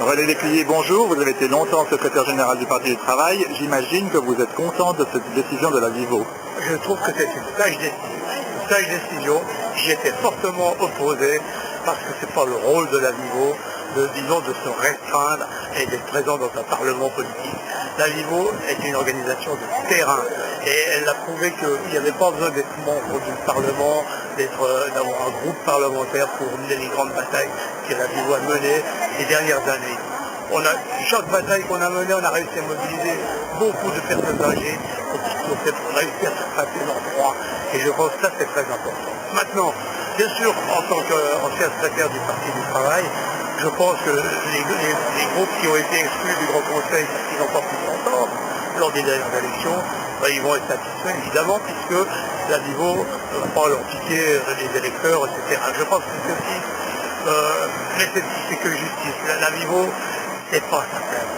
René Lécuyer, bonjour. Vous avez été longtemps secrétaire général du Parti du Travail. J'imagine que vous êtes content de cette décision de la Vivo. Je trouve que c'est une sage décision. Une sage décision. J'y étais fortement opposé parce que c'est pas le rôle de la Vivo de se restreindre et d'être présent dans un parlement politique. La Vivo est une organisation de terrain et elle a prouvé qu'il n'y avait pas besoin d'être membre du Parlement, d'avoir un groupe parlementaire pour mener les grandes batailles que la Vivo a menées ces dernières années. Chaque bataille qu'on a menée, on a réussi à mobiliser beaucoup de personnes âgées pour réussir à faire passer leurs droits. Et je pense que ça, c'est très important. Maintenant, bien sûr, en tant qu'ancien secrétaire du Parti du Travail, je pense que les groupes qui ont été exclus du Grand Conseil parce qu'ils n'ont pas pu s'entendre lors des dernières élections, ils vont être satisfaits évidemment puisque la Vivo ne va pas leur piquer les électeurs, etc. Je pense que c'est aussi, mais c'est que justice. La Vivo, c'est pas sa place.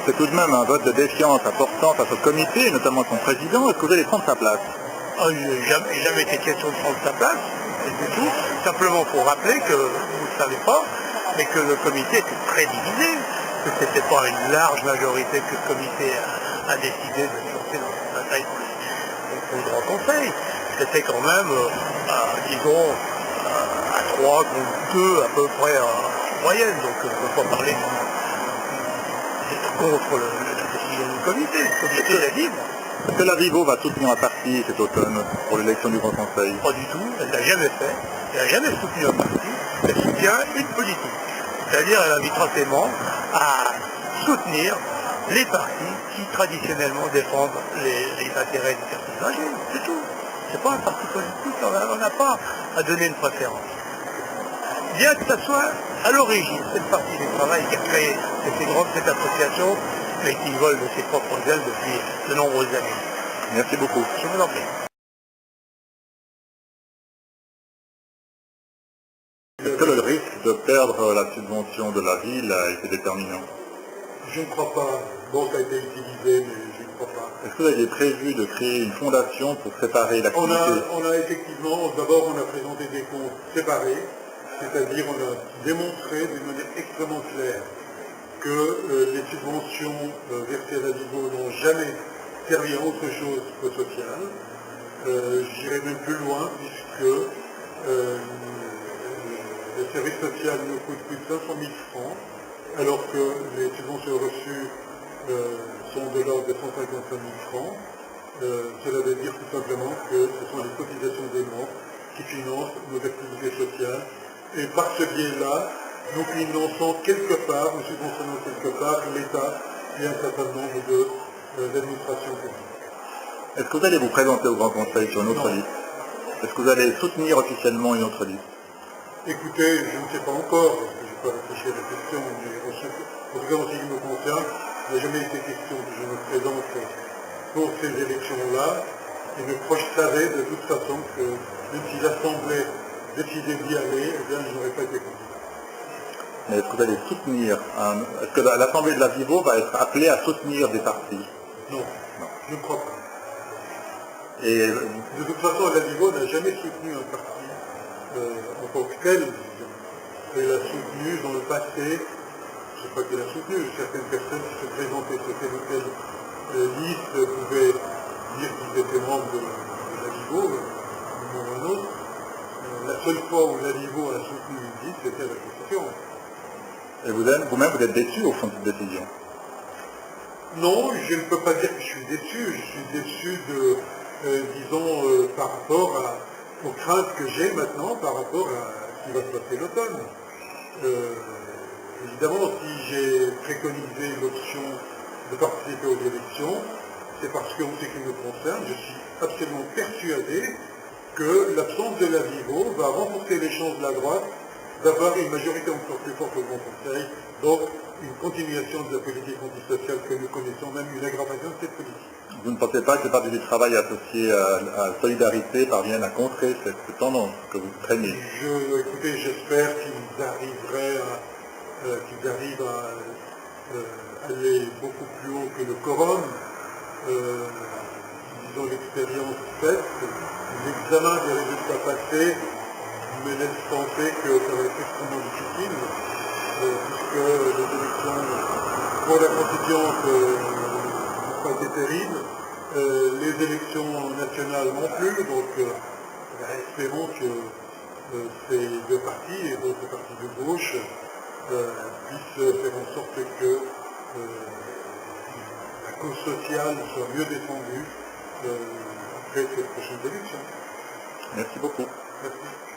C'est tout de même un vote de défiance important face au comité, notamment son président. Est-ce que vous allez prendre sa place? Il n'a jamais été question de prendre sa place, du tout. Simplement pour rappeler que, vous ne le savez pas, mais que le comité était très divisé, que ce n'était pas une large majorité que le comité a décidé de se lancer dans cette bataille pour le Grand Conseil. C'était quand même, disons, à 3 contre 2 à peu près en moyenne, donc on ne peut pas parler d'être contre la décision du comité. Le comité est libre. Est-ce que la Vivo va soutenir un parti cet automne pour l'élection du Grand Conseil? Pas du tout, elle ne l'a jamais fait. Elle n'a jamais soutenu un parti, elle soutient une politique. C'est-à-dire elle invitera ses membres à soutenir les partis qui traditionnellement défendent les intérêts des personnes âgées. C'est tout. C'est pas un parti politique, on n'a pas à donner une préférence. Bien que ça soit à l'origine, c'est le Parti du Travail qui a créé cette association, mais qui vole de ses propres ailes depuis de nombreuses années. Merci beaucoup. Je vous en prie. Est-ce que le risque de perdre la subvention de la ville a été déterminant? Je ne crois pas. Bon, ça a été utilisé, mais je ne crois pas. Est-ce que vous aviez prévu de créer une fondation pour séparer l'activité? On a effectivement, d'abord on a présenté des comptes séparés, c'est-à-dire on a démontré d'une manière extrêmement claire que les subventions versées à la Vivo n'ont jamais servi à autre chose qu'au social. J'irai même plus loin puisque le service social nous coûte plus de 500 000 francs, alors que les subventions reçues sont de l'ordre de 155 000 francs. Cela veut dire tout simplement que ce sont les cotisations des membres qui financent nos activités sociales. Et par ce biais-là, nous finançons quelque part, nous subventionnons quelque part l'État et un certain nombre d'administrations publiques. Est-ce que vous allez vous présenter au Grand Conseil sur une autre liste? Est-ce que vous allez soutenir officiellement une autre liste? Écoutez, je ne sais pas encore, parce que je n'ai pas réfléchi à la question, mais en tout cas en ce qui me concerne, il n'a jamais été question que je me présente pour ces élections-là, et je savais de toute façon que même si l'Assemblée décidait d'y aller, eh bien je n'aurais pas été candidat. Mais est-ce que vous allez soutenir, est-ce que l'Assemblée de la Vivo va être appelée à soutenir des partis? Non, je ne crois pas. Et de toute façon, la Vivo n'a jamais soutenu un parti en tant que tel. Elle a soutenu dans le passé, je ne sais pas qu'elle a soutenu, certaines personnes qui se présentaient sur telle ou telle liste pouvaient dire qu'ils étaient membres de la Vivo, d'un moment ou un autre. La seule fois où la Vivo a soutenu une liste, c'était à la Constitution. Et vous-même, vous êtes déçu au fond de cette décision? Non, je ne peux pas dire que je suis déçu. Je suis déçu par rapport aux craintes que j'ai maintenant par rapport à ce qui va se passer l'automne. Évidemment, si j'ai préconisé l'option de participer aux élections, c'est parce qu'en ce qui me concerne, je suis absolument persuadé que l'absence de la Vivo va renforcer les chances de la droite d'avoir une majorité encore plus forte au Grand Conseil, donc une continuation de la politique antisociale que nous connaissons, même une aggravation de cette politique. Vous ne pensez pas que le Parti du Travail associé à Solidarité parvienne à contrer cette tendance que vous craignez? Écoutez, j'espère qu'ils arrivent à aller beaucoup plus haut que le quorum. Disons, l'expérience faite, l'examen des résultats passés me laisse penser que ça va être extrêmement difficile. puisque les élections pour la constituante n'ont pas été terribles, les élections nationales non plus, donc espérons que ces deux partis et d'autres partis de gauche puissent faire en sorte que la cause sociale soit mieux défendue après ces prochaines élections. Merci beaucoup. Merci.